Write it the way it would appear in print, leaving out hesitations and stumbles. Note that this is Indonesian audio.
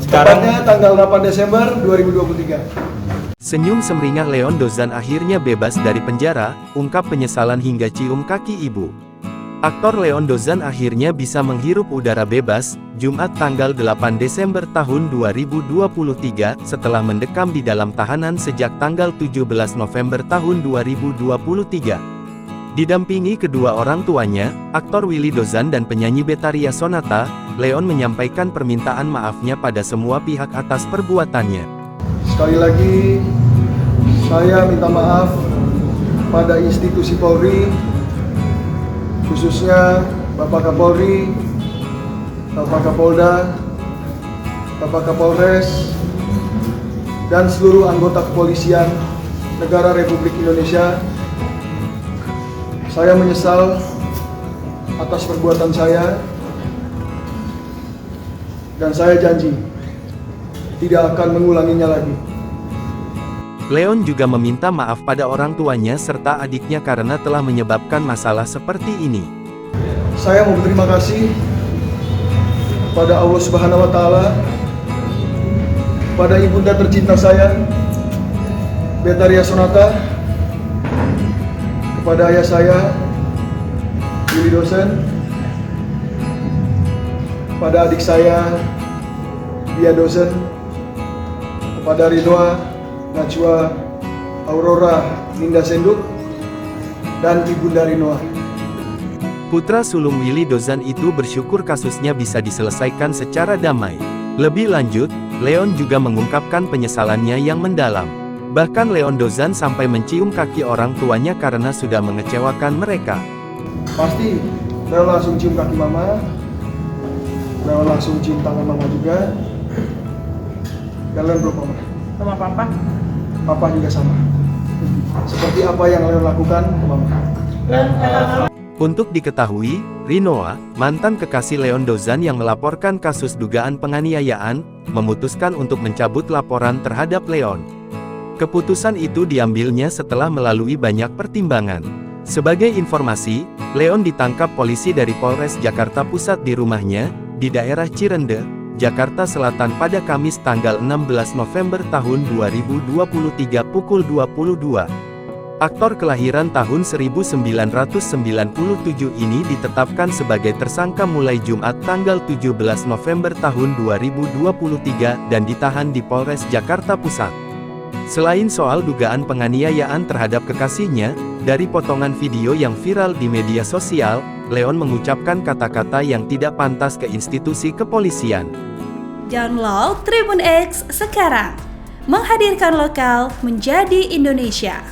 Sekarang Tepatnya tanggal 8 Desember 2023. Senyum semringah Leon Dozan akhirnya bebas dari penjara, ungkap penyesalan hingga cium kaki ibu. Aktor Leon Dozan akhirnya bisa menghirup udara bebas, Jumat tanggal 8 Desember tahun 2023, setelah mendekam di dalam tahanan sejak tanggal 17 November tahun 2023. Didampingi kedua orang tuanya, aktor Willy Dozan dan penyanyi Betharia Sonata, Leon menyampaikan permintaan maafnya pada semua pihak atas perbuatannya. Sekali lagi, saya minta maaf pada institusi Polri, khususnya Bapak Kapolri, Bapak Kapolda, Bapak Kapolres, dan seluruh anggota kepolisian negara Republik Indonesia. Saya menyesal atas perbuatan saya, dan saya janji tidak akan mengulanginya lagi. Leon juga meminta maaf pada orang tuanya serta adiknya karena telah menyebabkan masalah seperti ini. Saya mau berterima kasih pada Allah Subhanahu wa Ta'ala, pada ibunda tercinta saya, Betharia Sonata, kepada ayah saya, Willy Dozan, kepada adik saya, Dia Dozan, kepada Ridwa, Najwa, Aurora, Linda Senduk, dan ibunda Rinoa. Putra sulung Willy Dozan itu bersyukur kasusnya bisa diselesaikan secara damai. Lebih lanjut, Leon juga mengungkapkan penyesalannya yang mendalam. Bahkan Leon Dozan sampai mencium kaki orang tuanya karena sudah mengecewakan mereka. Pasti, Leon langsung cium kaki mama, Leon langsung cium tangan mama juga, dan Leon peluk mama. sama papa. Papa juga sama. Seperti apa yang Leon lakukan ke mama. Untuk diketahui, Rinoa, mantan kekasih Leon Dozan yang melaporkan kasus dugaan penganiayaan, memutuskan untuk mencabut laporan terhadap Leon. Keputusan itu diambilnya setelah melalui banyak pertimbangan. Sebagai informasi, Leon ditangkap polisi dari Polres Jakarta Pusat di rumahnya, di daerah Cirende, Jakarta Selatan pada Kamis tanggal 16 November tahun 2023 pukul 22. Aktor kelahiran tahun 1997 ini ditetapkan sebagai tersangka mulai Jumat tanggal 17 November tahun 2023 dan ditahan di Polres Jakarta Pusat. Selain soal dugaan penganiayaan terhadap kekasihnya, dari potongan video yang viral di media sosial, Leon mengucapkan kata-kata yang tidak pantas ke institusi kepolisian. Download Tribun X sekarang, menghadirkan lokal menjadi Indonesia.